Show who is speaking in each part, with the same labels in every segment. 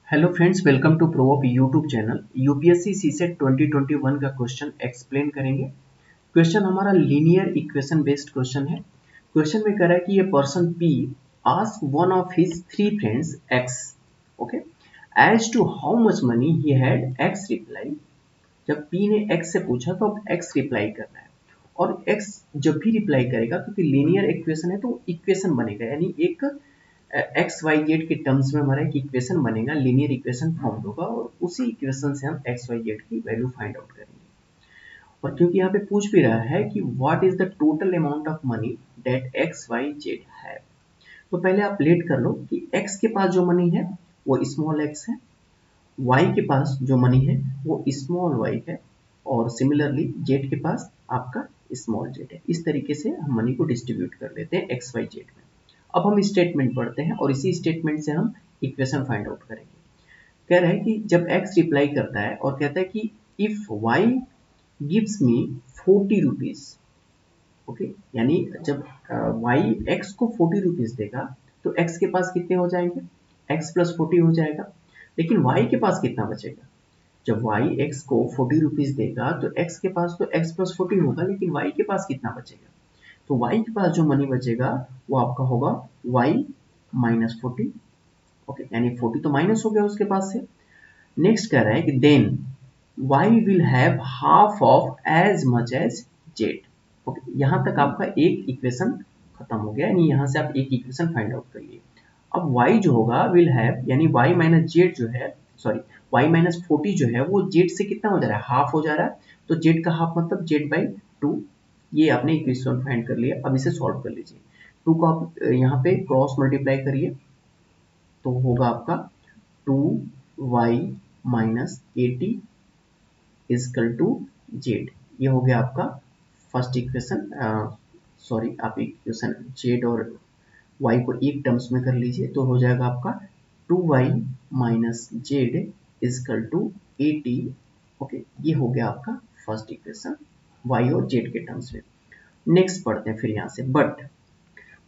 Speaker 1: Hello friends, welcome to प्रोवॉप YouTube channel. UPSC CSAT 2021 का question explain करेंगे। Question हमारा लीनियर इक्वेशन बेस्ड क्वेश्चन है। क्वेश्चन में कह रहा है कि ये person P ask one of his three friends X, okay, as to how much money he had. X reply, जब पी ने एक्स से पूछा तो अब एक्स रिप्लाई कर रहा है, और एक्स जब भी रिप्लाई करेगा, क्योंकि लीनियर इक्वेशन है तो इक्वेशन बनेगा, यानी एक एक्स वाई जेड के टर्म्स में हमारा एक इक्वेशन बनेगा, लीनियर इक्वेशन फॉर्म होगा, और उसी इक्वेशन से हम एक्स वाई जेड की वैल्यू फाइंड आउट करेंगे। और क्योंकि यहाँ पे पूछ भी रहा है कि what is the total amount of money that X Y Z है, तो पहले आप लेट कर लो कि एक्स के पास जो मनी है वो स्मॉल एक्स है, वाई के पास जो मनी है वो स्मॉल वाई है, और सिमिलरली जेड के पास आपका स्मॉल जेड है। इस तरीके से हम मनी को डिस्ट्रीब्यूट कर लेते हैं एक्स वाई जेड में। अब हम स्टेटमेंट पढ़ते हैं और इसी स्टेटमेंट से हम इक्वेशन फाइंड आउट करेंगे। कह रहा है कि जब x रिप्लाई करता है और कहता है कि if y gives me 40 rupees, okay, यानी जब y x को 40 रुपीज देगा तो x के पास कितने हो जाएंगे, x प्लस 40 हो जाएगा। लेकिन y के पास कितना बचेगा, जब y x को 40 रुपीज देगा तो x के पास तो x प्लस 40 होगा, लेकिन y के पास कितना बचेगा, तो y के पास जो मनी बचेगा वो आपका होगा y माइनस 40, ओके, यानी 40 तो माइनस हो गया उसके पास से। नेक्स्ट कह रहा है कि then y will have half of as much as z, okay, यहाँ तक आपका एक इक्वेशन खत्म हो गया, यानी यहाँ से आप एक इक्वेशन फाइंड आउट करिए। अब y जो होगा विल हैव, यानी y माइनस z जो है, सॉरी, y माइनस 40 जो है वो z से कितना हो जा रहा है, हाफ हो जा रहा है, तो z का हाफ मतलब z बाई 2। ये आपने इक्वेशन फाइंड कर लिया। अब इसे सॉल्व कर लीजिए। 2 को आप यहाँ पे क्रॉस मल्टीप्लाई करिए तो होगा आपका 2y minus 80 is equal to Z. ये हो गया आपका फर्स्ट इक्वेशन। सॉरी, आप इक्वेशन जेड और y को एक टर्म्स में कर लीजिए तो हो जाएगा आपका 2y minus Z equal to 80, okay. ये हो गया आपका फर्स्ट इक्वेशन y और z के टर्म्स में। नेक्स्ट पढ़ते हैं फिर यहाँ से,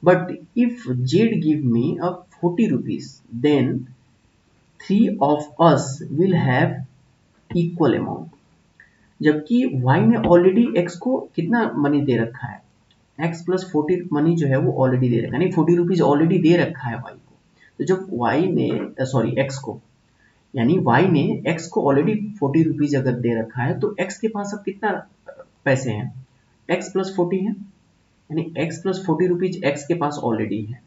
Speaker 1: but if Z give me a 40 rupees then 3 of us will have equal amount. जबकि y ने ऑलरेडी x को कितना मनी दे रखा है, x प्लस 40 मनी जो है वो ऑलरेडी दे रखा है, यानी 40 रुपीज ऑलरेडी दे रखा है y को। तो जब y ने सॉरी x को, यानी y ने x को ऑलरेडी 40 रुपीज अगर दे रखा है तो x के पास अब कितना पैसे हैं, x प्लस 40 है, यानी x प्लस 40 रुपीज x के पास ऑलरेडी है।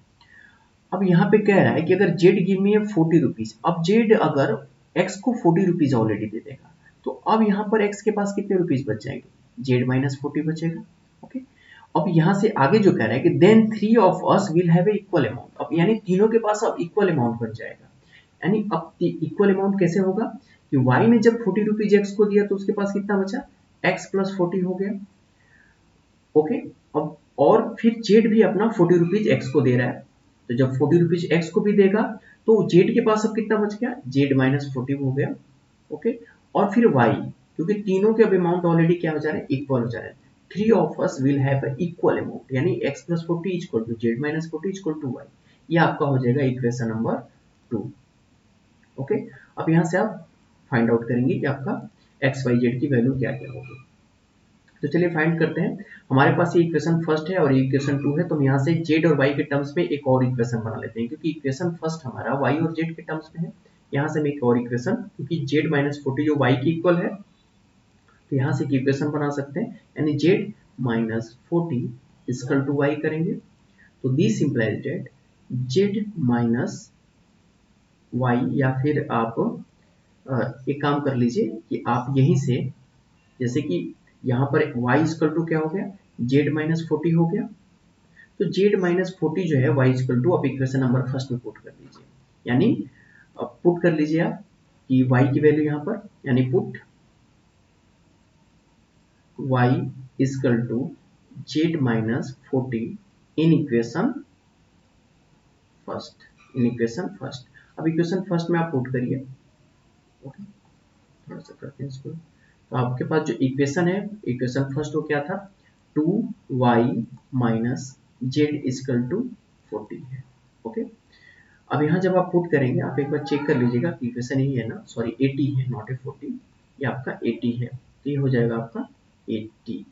Speaker 1: अब यहाँ पे कह रहा है कि अगर जेड गिव मी 40 रुपीज, अब जेड अगर x को 40 रुपीज ऑलरेडी दे देगा तो अब यहाँ पर x के पास कितने रुपीज बच जाएंगे, जेड माइनस 40 बचेगा, ओके। अब यहाँ से आगे जो कह रहा है कि then 3 of us will have a equal amount, अब यानी तीनों के पास अब इक्वल अमाउंट बन जाएगा। यानी अब इक्वल अमाउंट कैसे होगा कि y ने जब 40 रुपीज x को दिया तो उसके पास कितना बचा, x प्लस 40 हो गया, ओके। अब और फिर जेड भी अपना 40 रुपीज एक्स को दे रहा है, तो जब 40 रुपीज एक्स को भी देगा तो जेड के पास अब कितना बच गया, जेड माइनस 40 हो गया, ओके। और फिर वाई, क्योंकि तीनों के अब अमाउंट ऑलरेडी क्या हो जा रहे हैं, इक्वल हो जा रहे हैं। 3 of us will have equal amount, यानी X plus 40 equal to Z minus 40 equal to Y. ये आपका हो जाएगा इक्वेशन नंबर 2, ओके। अब यहाँ से आप फाइंड आउट करेंगे कि आपका एक्स वाई जेड की वैल्यू क्या क्या होगी। तो चलिए फाइंड करते हैं। हमारे पास ये इक्वेशन फर्स्ट है और ये इक्वेशन 2 है, तो हम यहाँ से जेड और वाई के टर्म्स में एक और इक्वेशन बना लेते हैं, क्योंकि इक्वेशन फर्स्ट हमारा वाई और जेड के टर्म्स में है। यहाँ से हम एक और इक्वेशन, क्योंकि जेड माइनस 40 जो वाई की इक्वल है, तो यहाँ से एक इक्वेशन बना सकते हैं, यानी Z minus 40 equal to Y करेंगे, तो this implies that Z minus Y, या फिर आप एक काम कर लीजिए कि आप यहीं से, जैसे कि यहाँ पर y इक्वल टू क्या हो गया, z माइनस 40 हो गया, तो z माइनस 40 जो है y इक्वल टू, आप इक्वेशन नंबर फर्स्ट में पुट कर लीजिए, यानी पुट कर लीजिए आप कि y की वैल्यू यहाँ पर, यानी put y equal to z minus 40 in equation first, in equation first. अब इक्वेशन फर्स्ट में आप पुट करिए, ओके, थोड़ा सा करते हैं इसको। तो आपके पास जो इक्वेशन है, इक्वेशन फर्स्ट वो क्या था, 2y minus Z equal to 40 है, ओके। अब यहाँ जब आप पुट करेंगे, आप एक बार चेक कर लीजिएगा कि इक्वेशन यही है ना, सॉरी 80 है, नॉट ए 40, ये आपका 80 है, तो ये हो जाएगा आपका 80।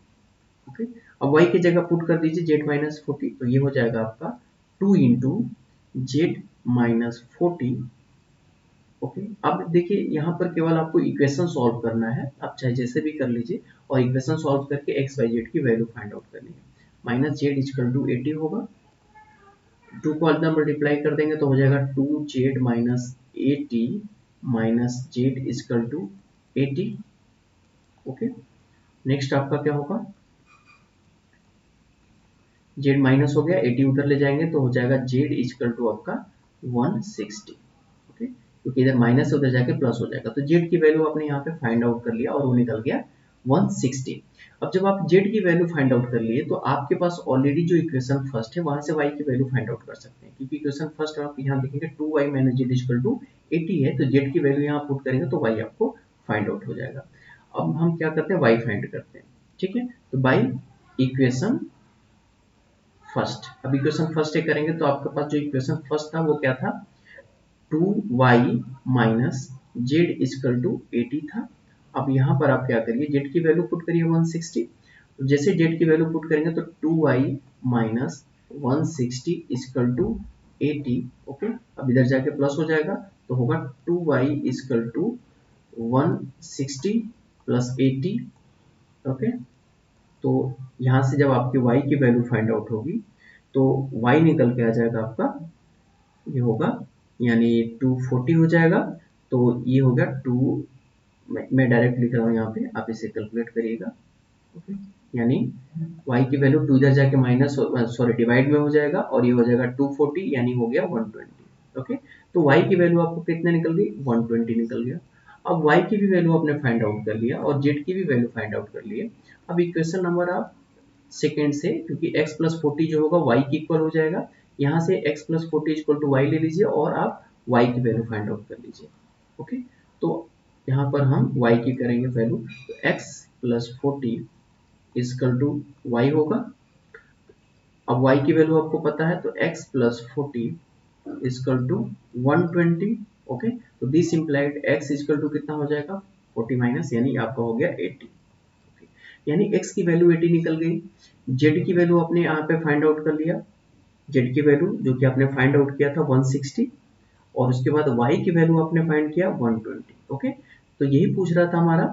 Speaker 1: ओके, अब y की जगह पुट कर दीजिए z माइनस 40, तो ये हो जाएगा आपका 2 इंटू जेड माइनस 40। ओके, अब देखिए यहाँ पर केवल आपको इक्वेशन सॉल्व करना है, आप चाहे जैसे भी कर लीजिए, और इक्वेशन सॉल्व करके एक्स वाई जेड की वैल्यू फाइंड आउट करनी है। माइनस जेड इजकल टू 80 होगा, 2 को अंदर मल्टीप्लाई कर देंगे तो हो जाएगा 2z minus 80 minus Z equal to 80। Okay, next आपका क्या होगा, z माइनस हो गया, 80 उधर ले जाएंगे तो हो जाएगा z इजकल टू आपका 160। ओके, क्योंकि इधर माइनस से उधर जाके प्लस हो जाएगा, तो z की वैल्यू आपने यहाँ पे फाइंड आउट कर लिया और वो निकल गया 160। अब जब आप z की वैल्यू फाइंड आउट कर लिए तो आपके पास ऑलरेडी जो इक्वेशन फर्स्ट है वहां से y की वैल्यू फाइंड आउट कर सकते हैं, क्योंकि इक्वेशन फर्स्ट आप यहाँ देखेंगे 2y minus Z equal to 80 है, तो z की वैल्यू यहाँ पुट करेंगे तो y आपको फाइंड आउट हो जाएगा। अब हम क्या करते हैं, y फाइंड करते हैं। ठीक है, तो बाई इक्वेशन फर्स्ट, अब इक्वेशन फर्स्ट एक करेंगे तो आपके पास जो इक्वेशन फर्स्ट था वो क्या था, 2y minus Z equal to 80 था। अब यहाँ पर आप क्या करिए, जेड की वैल्यू पुट करिए 160, तो जैसे जेड की वैल्यू पुट करेंगे तो 2y minus 160 is equal to 80। Okay, अब इधर जाके प्लस हो जाएगा तो होगा 2y is equal to 160 plus 80। Okay, तो यहाँ से जब आपकी y की वैल्यू फाइंड आउट होगी तो y निकल के आ जाएगा आपका, ये होगा यानी 240 हो जाएगा, तो ये हो गया 2, मैं डायरेक्ट लिख रहा हूँ यहाँ पे, आप इसे कैलकुलेट करिएगा। ओके, यानी y की वैल्यू 2 इधर जाके माइनस सॉरी डिवाइड में हो जाएगा और ये हो जाएगा 240 यानी हो गया 120। ओके, तो y की वैल्यू आपको कितने निकल गई, 120 निकल गया। अब y की भी वैल्यू आपने फाइंड आउट कर लिया और z की भी वैल्यू फाइंड आउट कर लिए। अब इक्वेशन नंबर आप सेकेंड से, क्योंकि x प्लस 40 जो होगा y की इक्वल हो जाएगा, यहाँ से x plus 40 equal to y ले लीजिए और आप y की वैल्यू फाइंड आउट कर लीजिए। ओके, तो यहाँ पर हम y की करेंगे वैल्यू, तो x plus 40 equal to y होगा। अब y की वैल्यू आपको पता है, तो x plus 40 equal to 120। Okay, तो this implied x equal to कितना हो जाएगा, 40 माइनस, यानी आपका हो गया 80। यानी x की वैल्यू 80 निकल गई। z की वैल्यू आपने यहाँ पे फाइंड आउट कर लिया, z की वैल्यू जो कि आपने फाइंड आउट किया था 160, और उसके बाद y की वैल्यू आपने फाइंड किया 120। ओके, तो यही पूछ रहा था हमारा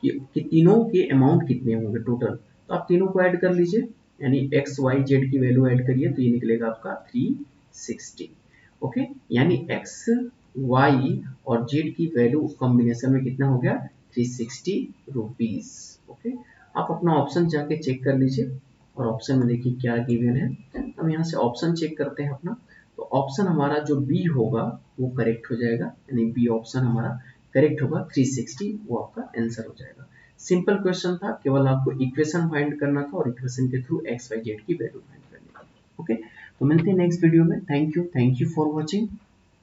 Speaker 1: कि तीनों के अमाउंट कितने होंगे टोटल, तो आप तीनों को ऐड कर लीजिए, यानी x y z की वैल्यू ऐड करिए तो ये निकलेगा आपका 360। ओके, यानी x y और z की वैल्यू कॉम्बिनेशन में कितना हो गया, 360 रुपीज। ओके, आप अपना ऑप्शन जाके चेक कर लीजिए और ऑप्शन में देखिए क्या गिवन है। हम यहाँ से ऑप्शन चेक करते हैं अपना, तो ऑप्शन हमारा जो बी होगा वो करेक्ट हो जाएगा, यानी बी ऑप्शन हमारा करेक्ट होगा, 360 वो आपका आंसर हो जाएगा। सिंपल क्वेश्चन था, केवल आपको इक्वेशन फाइंड करना था और इक्वेशन के थ्रू एक्स वाई जेड की वैल्यू फाइंड करनी थी। ओके, तो मिलते हैं नेक्स्ट वीडियो में। Thank you for watching.